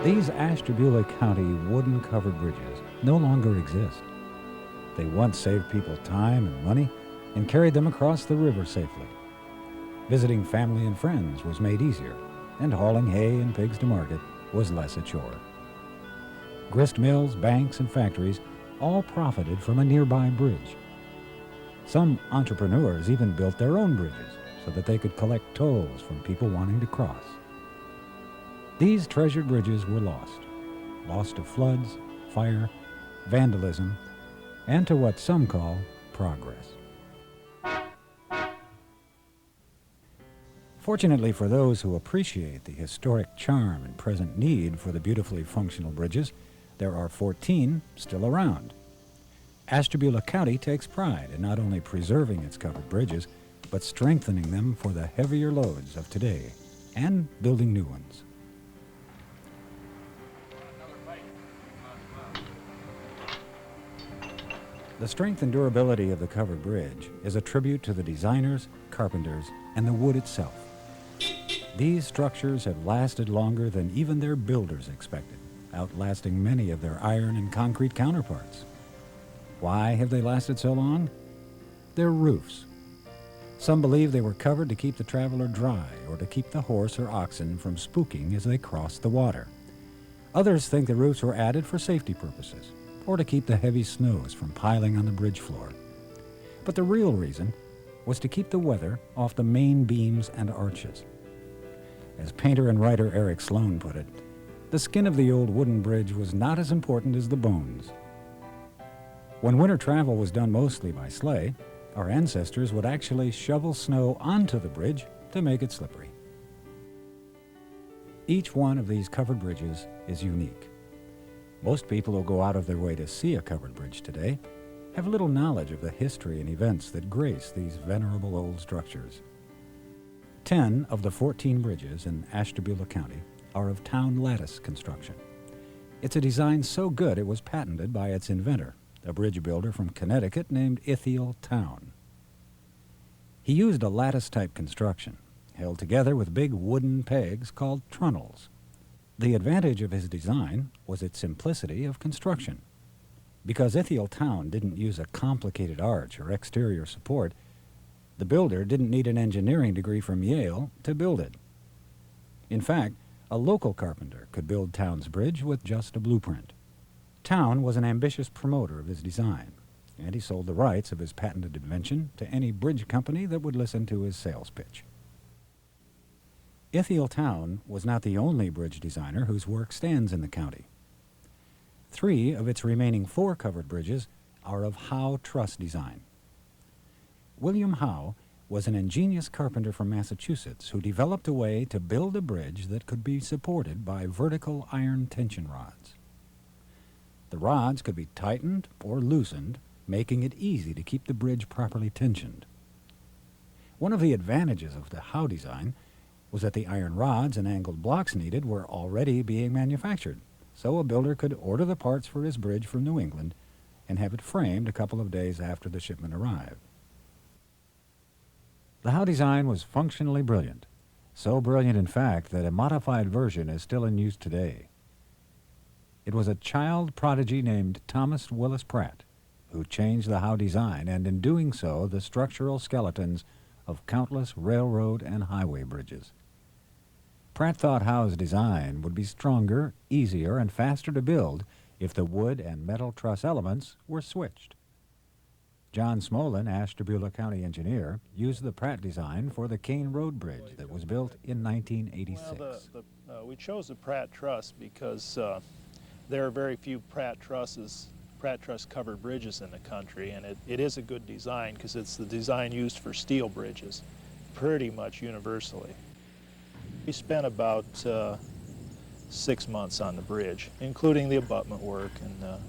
These Ashtabula County wooden covered bridges no longer exist. They once saved people time and money and carried them across the river safely. Visiting family and friends was made easier, and hauling hay and pigs to market was less a chore. Grist mills, banks, and factories all profited from a nearby bridge. Some entrepreneurs even built their own bridges so that they could collect tolls from people wanting to cross. These treasured bridges were lost to floods, fire, vandalism, and to what some call progress. Fortunately for those who appreciate the historic charm and present need for the beautifully functional bridges, there are 14 still around. Ashtabula County takes pride in not only preserving its covered bridges, but strengthening them for the heavier loads of today and building new ones. The strength and durability of the covered bridge is a tribute to the designers, carpenters, and the wood itself. These structures have lasted longer than even their builders expected, outlasting many of their iron and concrete counterparts. Why have they lasted so long? Their roofs. Some believe they were covered to keep the traveler dry or to keep the horse or oxen from spooking as they crossed the water. Others think the roofs were added for safety purposes, or to keep the heavy snows from piling on the bridge floor. But the real reason was to keep the weather off the main beams and arches. As painter and writer Eric Sloan put it, the skin of the old wooden bridge was not as important as the bones. When winter travel was done mostly by sleigh, our ancestors would actually shovel snow onto the bridge to make it slippery. Each one of these covered bridges is unique. Most people who go out of their way to see a covered bridge today have little knowledge of the history and events that grace these venerable old structures. 10 of the 14 bridges in Ashtabula County are of town lattice construction. It's a design so good it was patented by its inventor, a bridge builder from Connecticut named Ithiel Town. He used a lattice-type construction, held together with big wooden pegs called trunnels. The advantage of his design was its simplicity of construction. Because Ithiel Town didn't use a complicated arch or exterior support, the builder didn't need an engineering degree from Yale to build it. In fact, a local carpenter could build Town's bridge with just a blueprint. Town was an ambitious promoter of his design, and he sold the rights of his patented invention to any bridge company that would listen to his sales pitch. Ithiel Town was not the only bridge designer whose work stands in the county. 3 of its remaining 4 covered bridges are of Howe Truss design. William Howe was an ingenious carpenter from Massachusetts who developed a way to build a bridge that could be supported by vertical iron tension rods. The rods could be tightened or loosened, making it easy to keep the bridge properly tensioned. One of the advantages of the Howe design was that the iron rods and angled blocks needed were already being manufactured, so a builder could order the parts for his bridge from New England and have it framed a couple of days after the shipment arrived. The Howe design was functionally brilliant, so brilliant in fact that a modified version is still in use today. It was a child prodigy named Thomas Willis Pratt who changed the Howe design, and in doing so the structural skeletons of countless railroad and highway bridges. Pratt thought Howe's design would be stronger, easier, and faster to build if the wood and metal truss elements were switched. John Smolin, Ashtabula County engineer, used the Pratt design for the Kane Road Bridge that was built in 1986. We chose the Pratt truss because there are very few Pratt truss covered bridges in the country, and it is a good design because it's the design used for steel bridges pretty much universally. We spent about 6 months on the bridge, including the abutment work and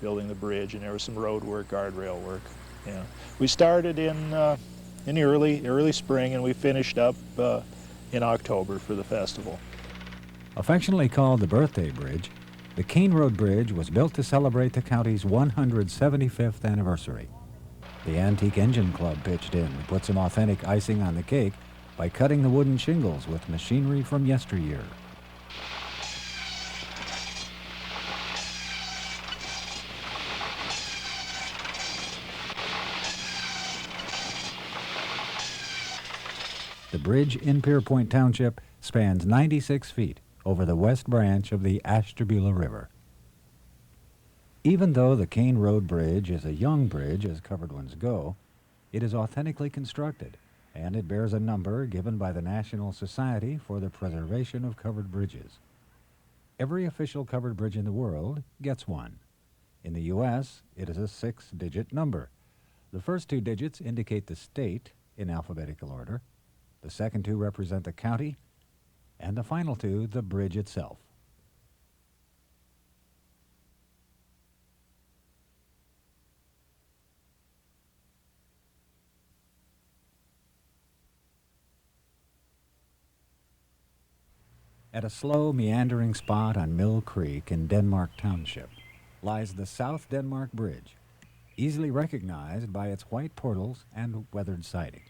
building the bridge, and there was some road work, guardrail work. Yeah. We started in the early spring, and we finished up in October for the festival. Affectionately called the Birthday Bridge, the Kane Road Bridge was built to celebrate the county's 175th anniversary. The Antique Engine Club pitched in and put some authentic icing on the cake by cutting the wooden shingles with machinery from yesteryear. The bridge in Pierpoint Township spans 96 feet over the west branch of the Ashtabula River. Even though the Kane Road Bridge is a young bridge as covered ones go, it is authentically constructed, and it bears a number given by the National Society for the Preservation of Covered Bridges. Every official covered bridge in the world gets one. In the U.S., it is a 6-digit number. The first 2 digits indicate the state in alphabetical order, the second 2 represent the county, and the final 2 the bridge itself. At a slow, meandering spot on Mill Creek in Denmark Township lies the South Denmark Bridge, easily recognized by its white portals and weathered siding.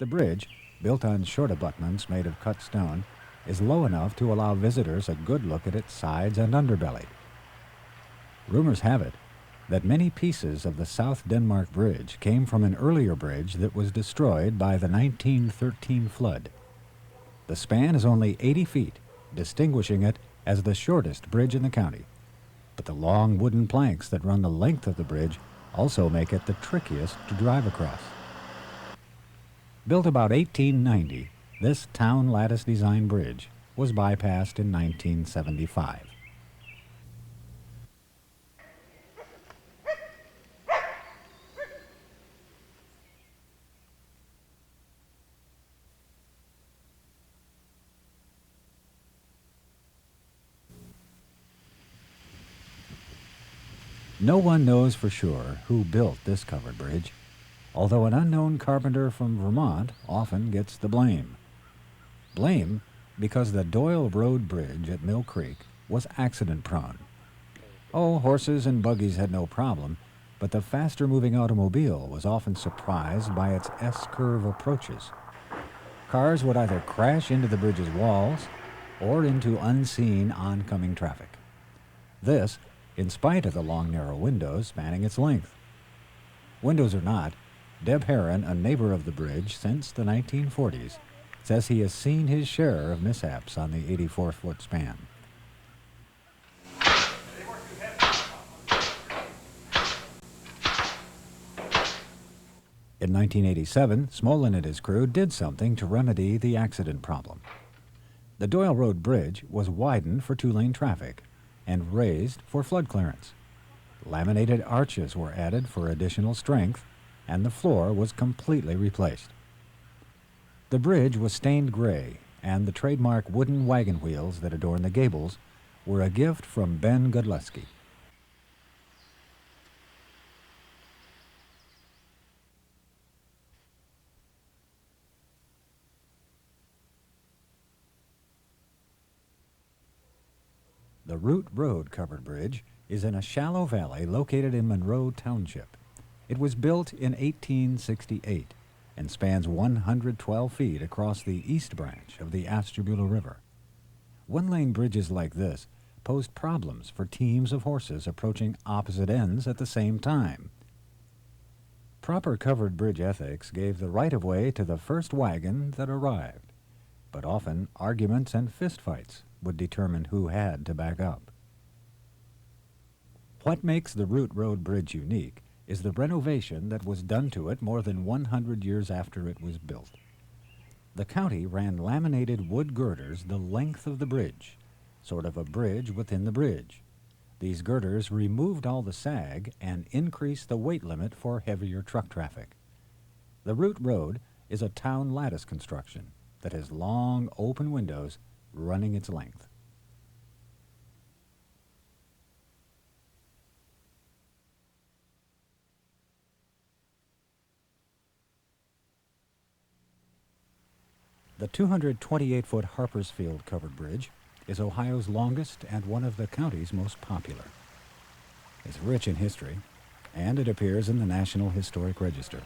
The bridge, built on short abutments made of cut stone, is low enough to allow visitors a good look at its sides and underbelly. Rumors have it that many pieces of the South Denmark Bridge came from an earlier bridge that was destroyed by the 1913 flood. The span is only 80 feet, distinguishing it as the shortest bridge in the county. But the long wooden planks that run the length of the bridge also make it the trickiest to drive across. Built about 1890, this town lattice design bridge was bypassed in 1975. No one knows for sure who built this covered bridge, although an unknown carpenter from Vermont often gets the blame. Blame because the Doyle Road Bridge at Mill Creek was accident-prone. Oh, horses and buggies had no problem, but the faster-moving automobile was often surprised by its S-curve approaches. Cars would either crash into the bridge's walls or into unseen oncoming traffic. This in spite of the long, narrow windows spanning its length. Windows or not, Deb Herron, a neighbor of the bridge since the 1940s, says he has seen his share of mishaps on the 84-foot span. In 1987, Smolin and his crew did something to remedy the accident problem. The Doyle Road Bridge was widened for 2-lane traffic and raised for flood clearance. Laminated arches were added for additional strength, and the floor was completely replaced. The bridge was stained gray, and the trademark wooden wagon wheels that adorn the gables were a gift from Ben Godleski. The Root Road covered bridge is in a shallow valley located in Monroe Township. It was built in 1868 and spans 112 feet across the east branch of the Ashtabula River. One-lane bridges like this posed problems for teams of horses approaching opposite ends at the same time. Proper covered bridge ethics gave the right-of-way to the first wagon that arrived, but often arguments and fistfights would determine who had to back up. What makes the Root Road Bridge unique is the renovation that was done to it more than 100 years after it was built. The county ran laminated wood girders the length of the bridge, sort of a bridge within the bridge. These girders removed all the sag and increased the weight limit for heavier truck traffic. The Root Road is a town lattice construction that has long, open windows running its length. The 228-foot Harpersfield covered bridge is Ohio's longest and one of the county's most popular. It's rich in history, and it appears in the National Historic Register.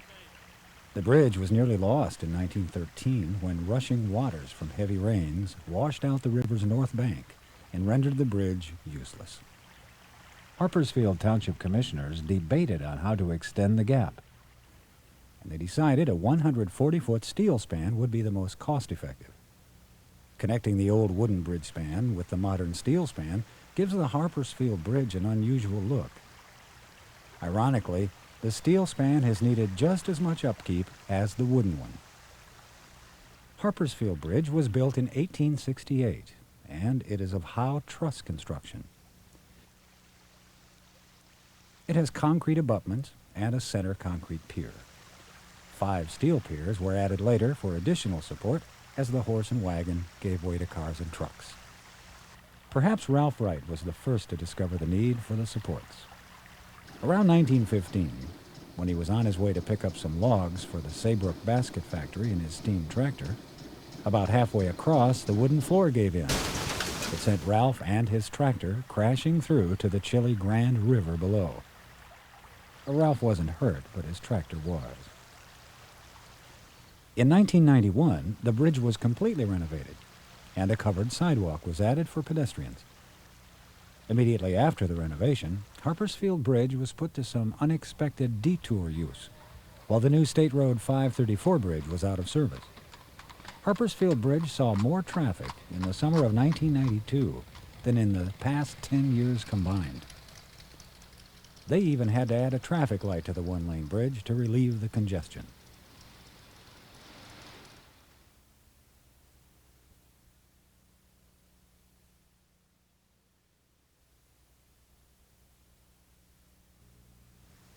The bridge was nearly lost in 1913 when rushing waters from heavy rains washed out the river's north bank and rendered the bridge useless. Harpersfield Township commissioners debated on how to extend the gap. and they decided a 140-foot steel span would be the most cost-effective. Connecting the old wooden bridge span with the modern steel span gives the Harpersfield Bridge an unusual look. Ironically, the steel span has needed just as much upkeep as the wooden one. Harpersfield Bridge was built in 1868, and it is of Howe truss construction. It has concrete abutments and a center concrete pier. 5 steel piers were added later for additional support as the horse and wagon gave way to cars and trucks. Perhaps Ralph Wright was the first to discover the need for the supports. Around 1915, when he was on his way to pick up some logs for the Saybrook Basket Factory in his steam tractor, about halfway across, the wooden floor gave in. It sent Ralph and his tractor crashing through to the chilly Grand River below. Ralph wasn't hurt, but his tractor was. In 1991, the bridge was completely renovated, and a covered sidewalk was added for pedestrians. Immediately after the renovation, Harpersfield Bridge was put to some unexpected detour use, while the new State Road 534 bridge was out of service. Harpersfield Bridge saw more traffic in the summer of 1992 than in the past 10 years combined. They even had to add a traffic light to the one-lane bridge to relieve the congestion.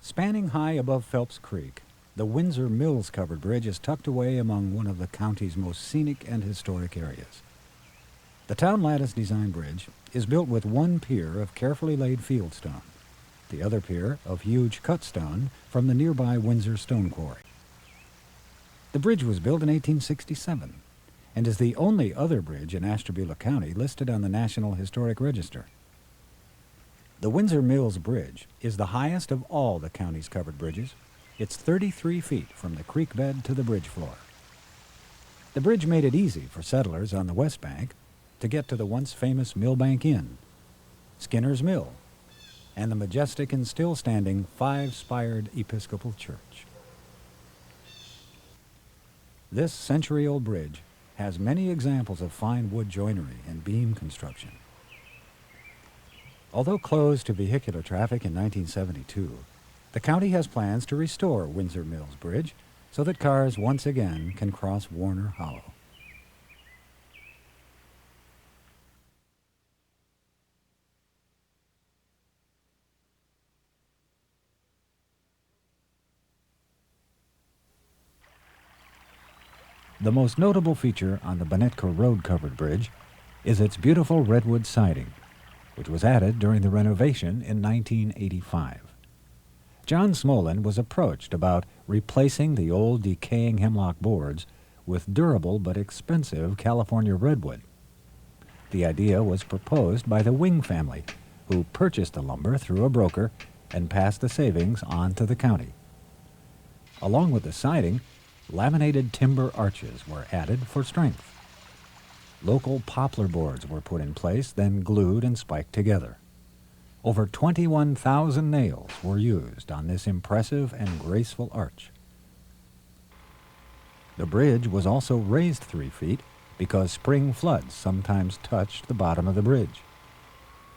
Spanning high above Phelps Creek, the Windsor Mills covered bridge is tucked away among one of the county's most scenic and historic areas. The town lattice design bridge is built with one pier of carefully laid fieldstone, the other pier of huge cut stone from the nearby Windsor Stone Quarry. The bridge was built in 1867 and is the only other bridge in Ashtabula County listed on the National Historic Register. The Windsor Mills Bridge is the highest of all the county's covered bridges. It's 33 feet from the creek bed to the bridge floor. The bridge made it easy for settlers on the West Bank to get to the once famous Millbank Inn, Skinner's Mill, and the majestic and still standing 5-spired Episcopal Church. This century-old bridge has many examples of fine wood joinery and beam construction. Although closed to vehicular traffic in 1972, the county has plans to restore Windsor Mills Bridge so that cars once again can cross Warner Hollow. The most notable feature on the Bonnetka Road covered bridge is its beautiful redwood siding, which was added during the renovation in 1985. John Smolin was approached about replacing the old decaying hemlock boards with durable but expensive California redwood. The idea was proposed by the Wing family, who purchased the lumber through a broker and passed the savings on to the county. Along with the siding, laminated timber arches were added for strength. Local poplar boards were put in place, then glued and spiked together. Over 21,000 nails were used on this impressive and graceful arch. The bridge was also raised 3 feet because spring floods sometimes touched the bottom of the bridge.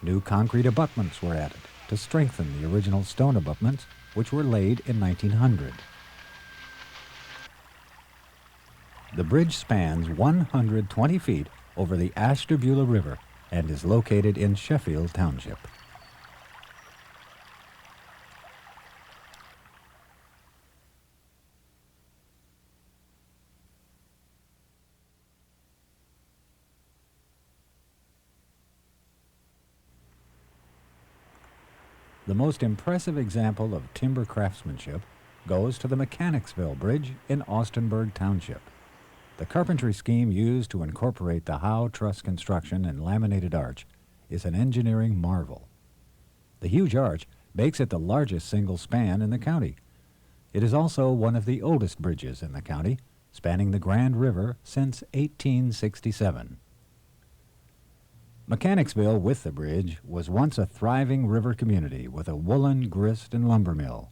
New concrete abutments were added to strengthen the original stone abutments, which were laid in 1900. The bridge spans 120 feet over the Ashtabula River and is located in Sheffield Township. The most impressive example of timber craftsmanship goes to the Mechanicsville Bridge in Austinburg Township. The carpentry scheme used to incorporate the Howe truss construction and laminated arch is an engineering marvel. The huge arch makes it the largest single span in the county. It is also one of the oldest bridges in the county, spanning the Grand River since 1867. Mechanicsville, with the bridge, was once a thriving river community with a woolen, grist, and lumber mill.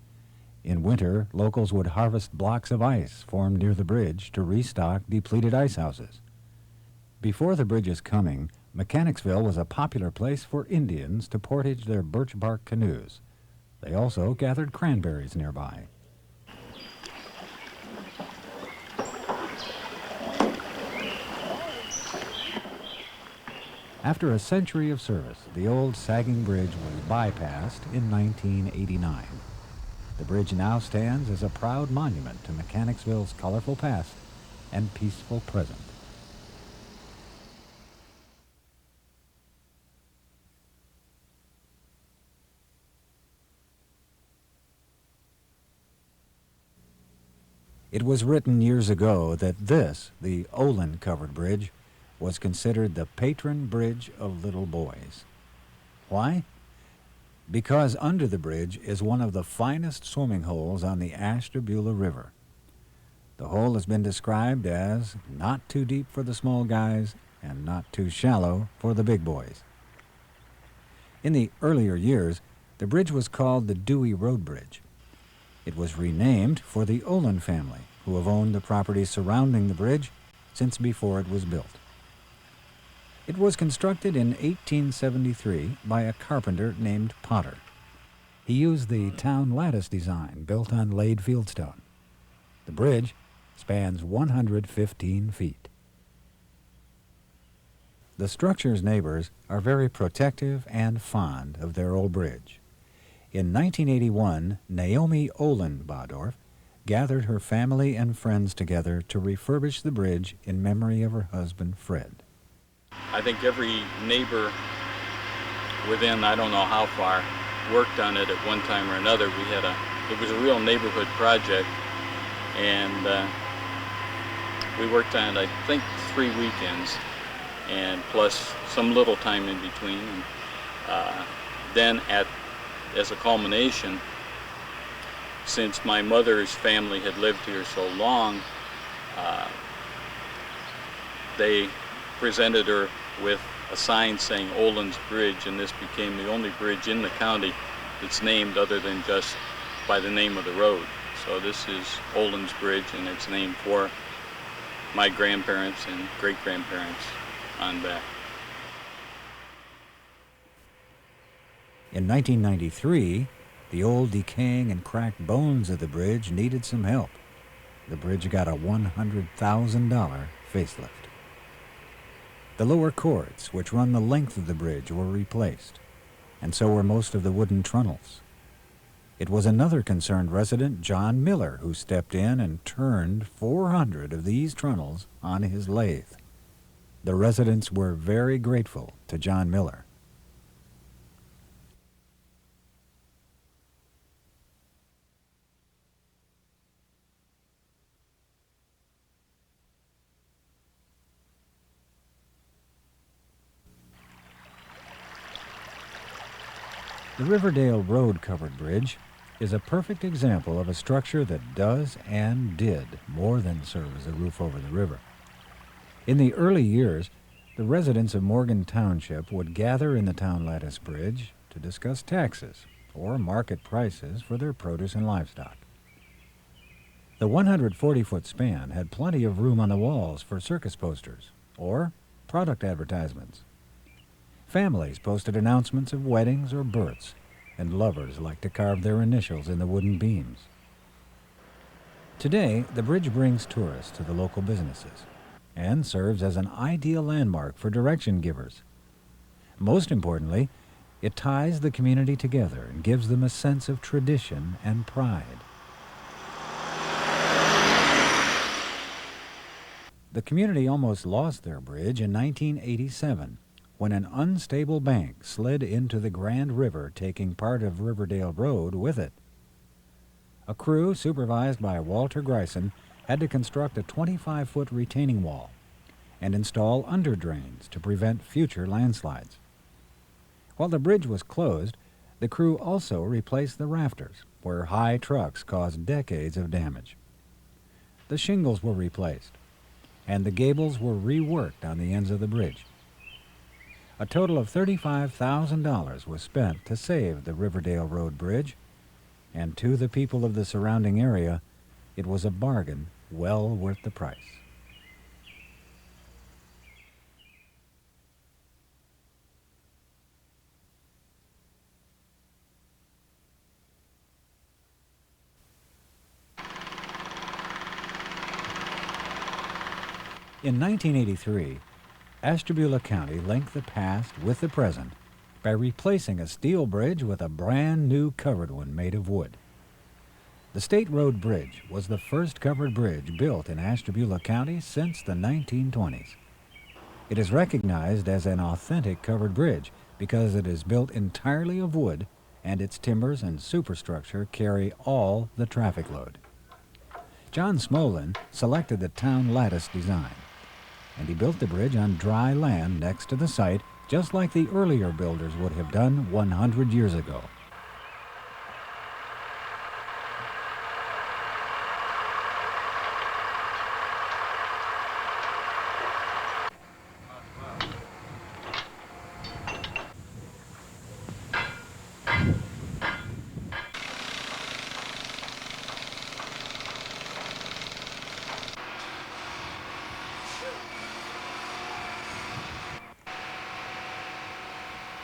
In winter, locals would harvest blocks of ice formed near the bridge to restock depleted ice houses. Before the bridge's coming, Mechanicsville was a popular place for Indians to portage their birch bark canoes. They also gathered cranberries nearby. After a century of service, the old sagging bridge was bypassed in 1989. The bridge now stands as a proud monument to Mechanicsville's colorful past and peaceful present. It was written years ago that this, the Olin Covered Bridge, was considered the patron bridge of little boys. Why? Because under the bridge is one of the finest swimming holes on the Ashtabula River. The hole has been described as not too deep for the small guys and not too shallow for the big boys. In the earlier years, the bridge was called the Dewey Road Bridge. It was renamed for the Olin family, who have owned the property surrounding the bridge since before it was built. It was constructed in 1873 by a carpenter named Potter. He used the town lattice design built on laid fieldstone. The bridge spans 115 feet. The structure's neighbors are very protective and fond of their old bridge. In 1981, Naomi Olin Bodorf gathered her family and friends together to refurbish the bridge in memory of her husband, Fred. I think every neighbor within, I don't know how far, worked on it at one time or another. It was a real neighborhood project, and we worked on it, I think, 3 weekends, and plus some little time in between. Then as a culmination, since my mother's family had lived here so long, they presented her with a sign saying Olin's Bridge, and this became the only bridge in the county that's named other than just by the name of the road. So this is Olin's Bridge, and it's named for my grandparents and great-grandparents on back. In 1993, the old decaying and cracked bones of the bridge needed some help. The bridge got a $100,000 facelift. The lower chords, which run the length of the bridge, were replaced, and so were most of the wooden trunnels. It was another concerned resident, John Miller, who stepped in and turned 400 of these trunnels on his lathe. The residents were very grateful to John Miller. The Riverdale Road Covered Bridge is a perfect example of a structure that does and did more than serve as a roof over the river. In the early years, the residents of Morgan Township would gather in the town lattice bridge to discuss taxes or market prices for their produce and livestock. The 140-foot span had plenty of room on the walls for circus posters or product advertisements. Families posted announcements of weddings or births, and lovers liked to carve their initials in the wooden beams. Today, the bridge brings tourists to the local businesses and serves as an ideal landmark for direction givers. Most importantly, it ties the community together and gives them a sense of tradition and pride. The community almost lost their bridge in 1987 when an unstable bank slid into the Grand River, taking part of Riverdale Road with it. A crew supervised by Walter Greisen had to construct a 25-foot retaining wall and install underdrains to prevent future landslides. While the bridge was closed, the crew also replaced the rafters, where high trucks caused decades of damage. The shingles were replaced, and the gables were reworked on the ends of the bridge. A total of $35,000 was spent to save the Riverdale Road Bridge, and to the people of the surrounding area, it was a bargain well worth the price. In 1983, Ashtabula County linked the past with the present by replacing a steel bridge with a brand new covered one made of wood. The State Road Bridge was the first covered bridge built in Ashtabula County since the 1920s. It is recognized as an authentic covered bridge because it is built entirely of wood and its timbers and superstructure carry all the traffic load. John Smolin selected the town lattice design, and he built the bridge on dry land next to the site, just like the earlier builders would have done 100 years ago.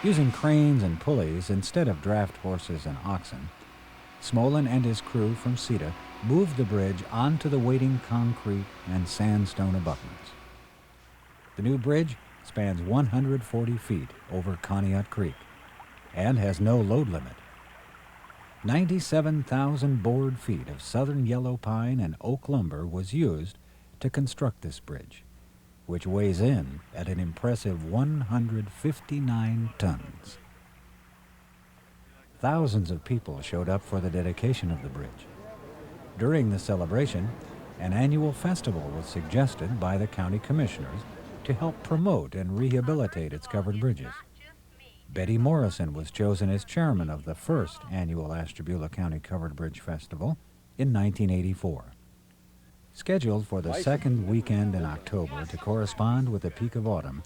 Using cranes and pulleys instead of draft horses and oxen, Smolin and his crew from CETA moved the bridge onto the waiting concrete and sandstone abutments. The new bridge spans 140 feet over Conneaut Creek and has no load limit. 97,000 board feet of southern yellow pine and oak lumber was used to construct this bridge, which weighs in at an impressive 159 tons. Thousands of people showed up for the dedication of the bridge. During the celebration, an annual festival was suggested by the county commissioners to help promote and rehabilitate its covered bridges. Betty Morrison was chosen as chairman of the first annual Ashtabula County Covered Bridge Festival in 1984. Scheduled for the second weekend in October to correspond with the peak of autumn,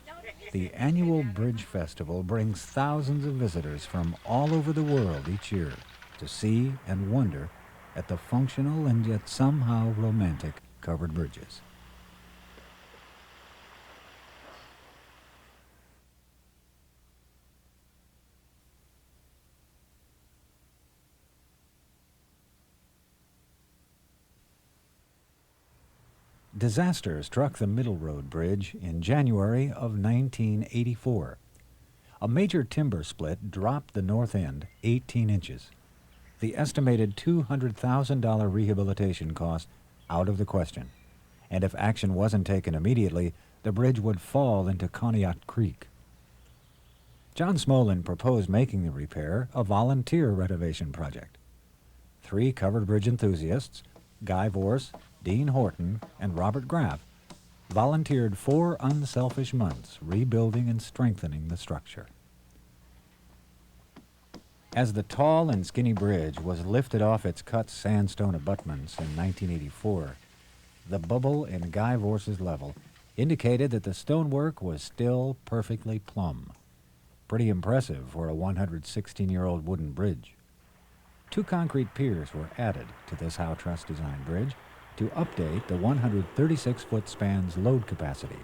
the annual Bridge Festival brings thousands of visitors from all over the world each year to see and wonder at the functional and yet somehow romantic covered bridges. Disaster struck the Middle Road Bridge in January of 1984. A major timber split dropped the north end 18 inches. The estimated $200,000 rehabilitation cost out of the question, and if action wasn't taken immediately, the bridge would fall into Conneaut Creek. John Smolin proposed making the repair a volunteer renovation project. 3 covered bridge enthusiasts, Guy Vorse, Dean Horton, and Robert Graff, volunteered 4 unselfish months rebuilding and strengthening the structure. As the tall and skinny bridge was lifted off its cut sandstone abutments in 1984, the bubble in Guy Vorse's level indicated that the stonework was still perfectly plumb. Pretty impressive for a 116-year-old wooden bridge. 2 concrete piers were added to this Howe Truss design bridge to update the 136-foot span's load capacity.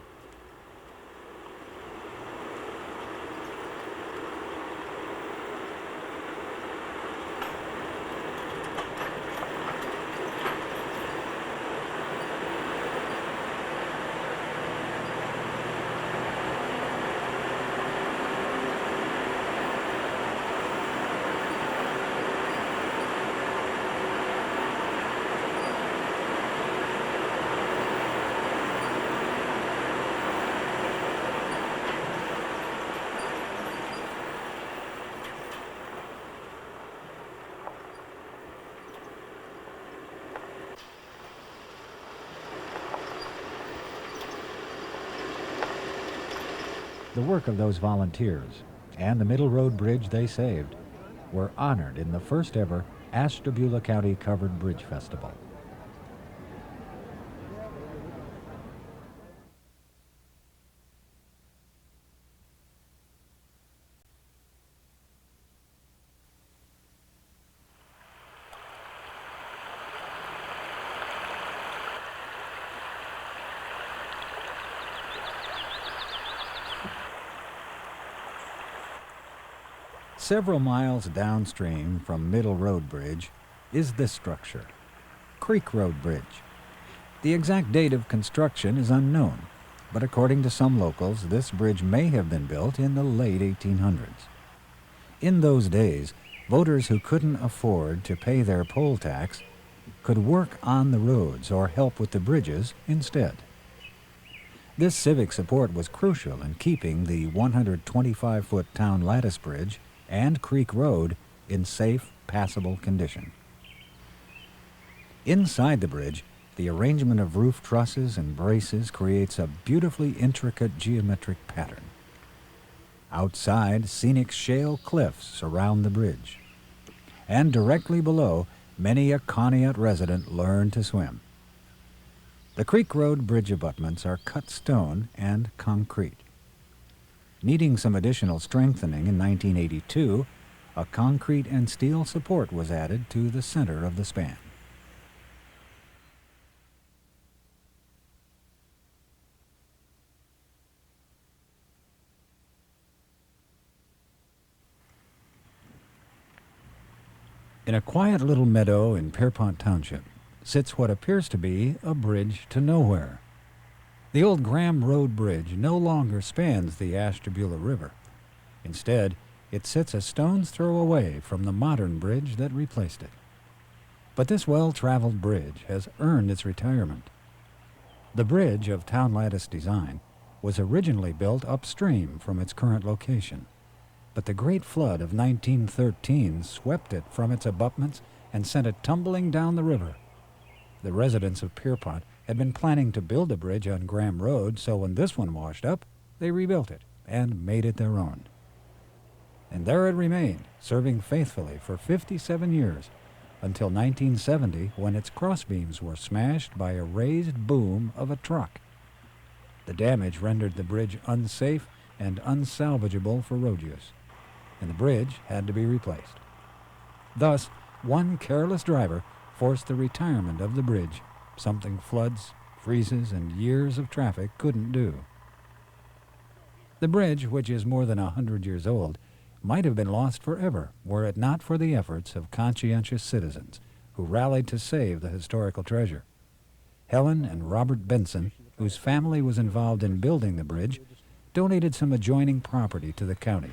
The work of those volunteers and the Middle Road Bridge they saved were honored in the first ever Ashtabula County Covered Bridge Festival. Several miles downstream from Middle Road Bridge is this structure, Creek Road Bridge. The exact date of construction is unknown, but according to some locals, this bridge may have been built in the late 1800s. In those days, voters who couldn't afford to pay their poll tax could work on the roads or help with the bridges instead. This civic support was crucial in keeping the 125-foot town lattice bridge and Creek Road in safe, passable condition. Inside the bridge, the arrangement of roof trusses and braces creates a beautifully intricate geometric pattern. Outside, scenic shale cliffs surround the bridge. And directly below, many a Conneaut resident learned to swim. The Creek Road bridge abutments are cut stone and concrete. Needing some additional strengthening in 1982, a concrete and steel support was added to the center of the span. In a quiet little meadow in Pierpont Township sits what appears to be a bridge to nowhere. The old Graham Road Bridge no longer spans the Ashtabula River. Instead, it sits a stone's throw away from the modern bridge that replaced it. But this well-traveled bridge has earned its retirement. The bridge of town lattice design was originally built upstream from its current location, but the Great Flood of 1913 swept it from its abutments and sent it tumbling down the river. The residents of Pierpont had been planning to build a bridge on Graham Road, so when this one washed up, they rebuilt it and made it their own. And there it remained, serving faithfully for 57 years, until 1970, when its crossbeams were smashed by a raised boom of a truck. The damage rendered the bridge unsafe and unsalvageable for road use, and the bridge had to be replaced. Thus, one careless driver forced the retirement of the bridge, something floods, freezes, and years of traffic couldn't do. The bridge, which is more than 100 years old, might have been lost forever were it not for the efforts of conscientious citizens who rallied to save the historical treasure. Helen and Robert Benson, whose family was involved in building the bridge, donated some adjoining property to the county,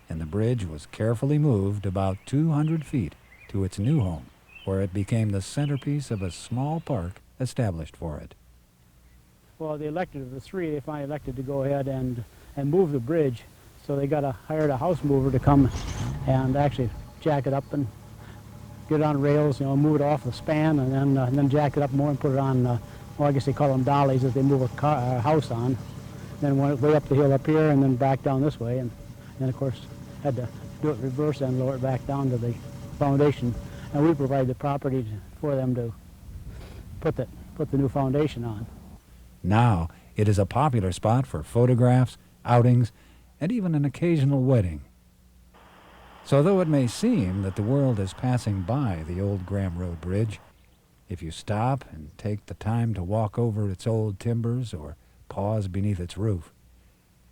and the bridge was carefully moved about 200 feet to its new home, where it became the centerpiece of a small park established for it. Well, the elected of the three, they finally elected to go ahead and move the bridge, so they hired a house mover to come and actually jack it up and get it on rails, move it off the span, and then jack it up more and put it on, well, I guess they call them dollies that they move a house on. Then went way up the hill up here and then back down this way, and then of course had to do it reverse and lower it back down to the foundation. And we provide the property for them to put the new foundation on. Now, it is a popular spot for photographs, outings, and even an occasional wedding. So though it may seem that the world is passing by the old Graham Road Bridge, if you stop and take the time to walk over its old timbers or pause beneath its roof,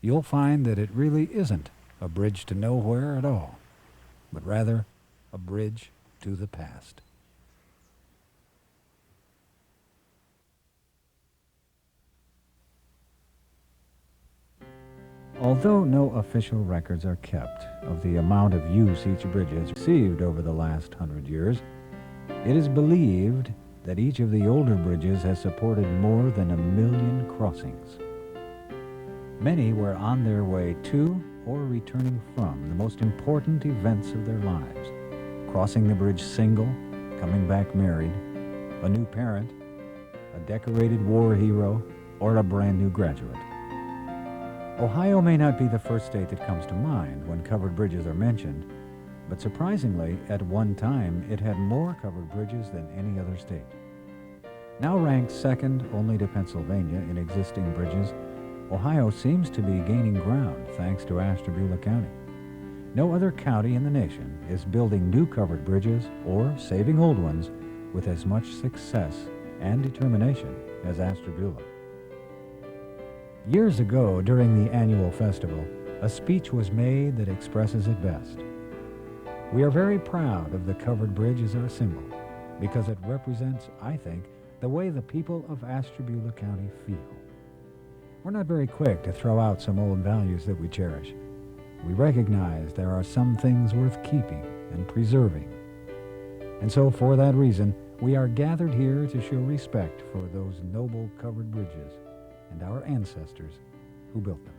you'll find that it really isn't a bridge to nowhere at all, but rather a bridge to the past. Although no official records are kept of the amount of use each bridge has received over the last 100 years, it is believed that each of the older bridges has supported more than 1 million crossings. Many were on their way to or returning from the most important events of their lives, crossing the bridge single, coming back married, a new parent, a decorated war hero, or a brand new graduate. Ohio may not be the first state that comes to mind when covered bridges are mentioned, but surprisingly, at one time, it had more covered bridges than any other state. Now ranked second only to Pennsylvania in existing bridges, Ohio seems to be gaining ground thanks to Ashtabula County. No other county in the nation is building new covered bridges or saving old ones with as much success and determination as Ashtabula. Years ago, during the annual festival, a speech was made that expresses it best. We are very proud of the covered bridge as our symbol because it represents, I think, the way the people of Ashtabula County feel. We're not very quick to throw out some old values that we cherish. We recognize there are some things worth keeping and preserving. And so for that reason, we are gathered here to show respect for those noble covered bridges and our ancestors who built them.